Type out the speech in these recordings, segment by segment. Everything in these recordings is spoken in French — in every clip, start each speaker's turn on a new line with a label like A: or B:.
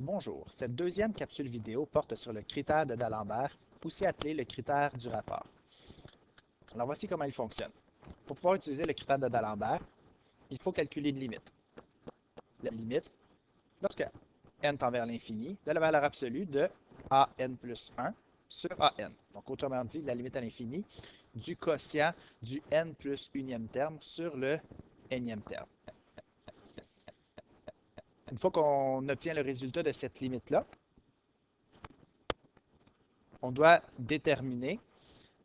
A: Bonjour, cette deuxième capsule vidéo porte sur le critère de D'Alembert, aussi appelé le critère du rapport. Alors voici comment il fonctionne. Pour pouvoir utiliser le critère de D'Alembert, il faut calculer une limite. La limite, lorsque n tend vers l'infini, de la valeur absolue de an plus 1 sur an. Donc autrement dit, la limite à l'infini du quotient du n plus unième terme sur le nème terme. Une fois qu'on obtient le résultat de cette limite-là, on doit déterminer,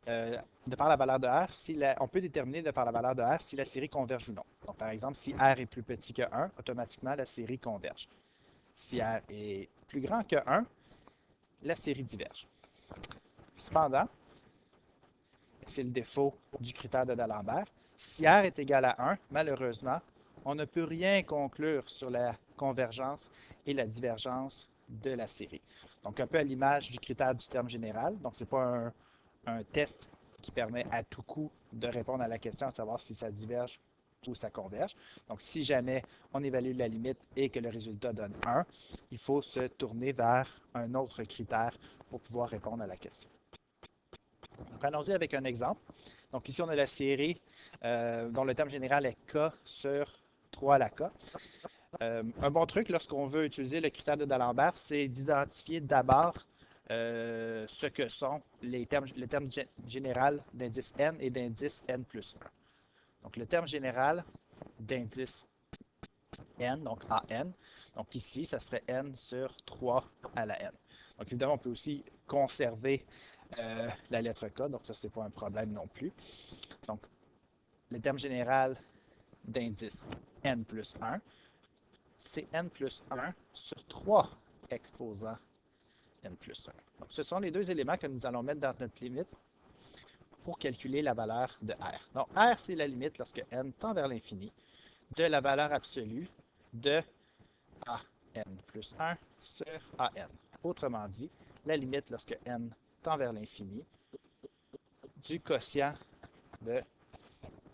A: de par la valeur de R, on peut déterminer de par la valeur de R si la série converge ou non. Donc, par exemple, si R est plus petit que 1, automatiquement, la série converge. Si R est plus grand que 1, la série diverge. Cependant, c'est le défaut du critère de D'Alembert, si R est égal à 1, malheureusement, on ne peut rien conclure sur la convergence et la divergence de la série. Donc, un peu à l'image du critère du terme général. Donc, ce n'est pas un test qui permet à tout coup de répondre à la question, à savoir si ça diverge ou ça converge. Donc, si jamais on évalue la limite et que le résultat donne 1, il faut se tourner vers un autre critère pour pouvoir répondre à la question. Donc, allons-y avec un exemple. Donc, ici, on a la série dont le terme général est K sur 3 à la K. Un bon truc lorsqu'on veut utiliser le critère de D'Alembert, c'est d'identifier d'abord ce que sont le terme général d'indice n et d'indice n plus 1. Donc, le terme général d'indice n, donc an, donc ici, ça serait n sur 3 à la n. Donc, évidemment, on peut aussi conserver la lettre K, donc ça, c'est pas un problème non plus. Donc, le terme général d'indice n plus 1, c'est n plus 1 sur 3 exposant n plus 1. Donc, ce sont les deux éléments que nous allons mettre dans notre limite pour calculer la valeur de R. Donc, R, c'est la limite lorsque n tend vers l'infini de la valeur absolue de an plus 1 sur an. Autrement dit, la limite lorsque n tend vers l'infini du quotient de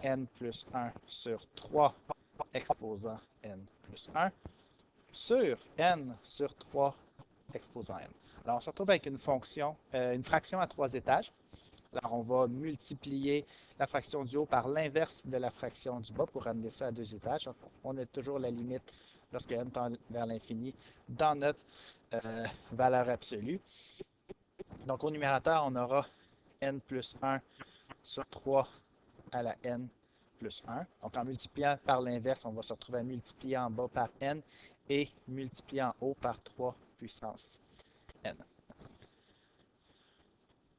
A: n plus 1 sur 3 exposant n plus 1 sur n sur 3 exposant n. Alors, on se retrouve avec une fonction, une fraction à 3 étages. Alors, on va multiplier la fraction du haut par l'inverse de la fraction du bas pour ramener ça à 2 étages. Donc, on a toujours la limite lorsque n tend vers l'infini dans notre valeur absolue. Donc, au numérateur, on aura n plus 1 sur 3 à la n plus 1. Donc, en multipliant par l'inverse, on va se retrouver à multiplier en bas par n et multiplier en haut par 3 puissance n.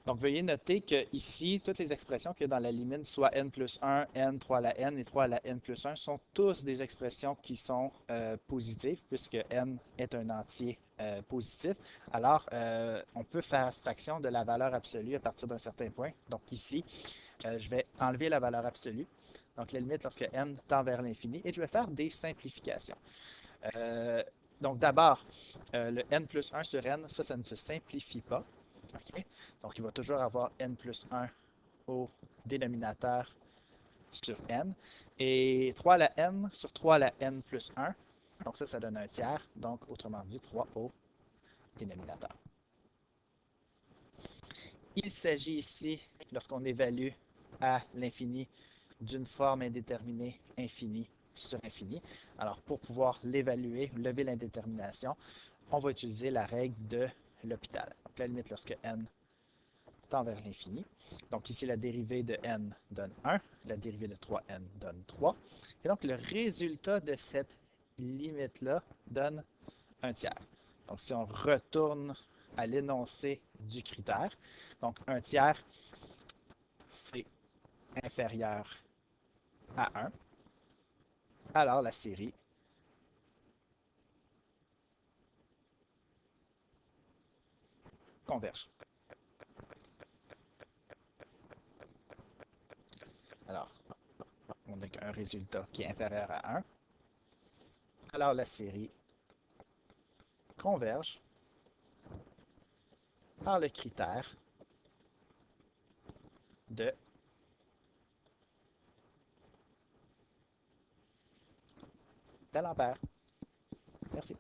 A: Donc, veuillez noter que ici, toutes les expressions qu'il y a dans la limite, soit n plus 1, n, 3 à la n et 3 à la n plus 1, sont tous des expressions qui sont positives, puisque n est un entier positif. Alors, on peut faire abstraction de la valeur absolue à partir d'un certain point. Donc, ici, je vais enlever la valeur absolue. Donc, la limite lorsque n tend vers l'infini, et je vais faire des simplifications. Donc, d'abord, le n plus 1 sur n, ça ne se simplifie pas. Okay? Donc, il va toujours avoir n plus 1 au dénominateur sur n. Et 3 à la n sur 3 à la n plus 1. Donc, ça donne un tiers. Donc, autrement dit, 3 au dénominateur. Il s'agit ici, lorsqu'on évalue à l'infini, d'une forme indéterminée infinie sur infini. Alors, pour pouvoir l'évaluer, lever l'indétermination, on va utiliser la règle de l'hôpital. Donc, la limite lorsque n tend vers l'infini. Donc, ici, la dérivée de n donne 1, la dérivée de 3n donne 3. Et donc, le résultat de cette limite-là donne un tiers. Donc, si on retourne à l'énoncé du critère, donc un tiers, c'est inférieur à 1, alors la série converge. Alors, on n'a qu'un résultat qui est inférieur à 1. Alors, la série converge par le critère de D'Alembert. Merci.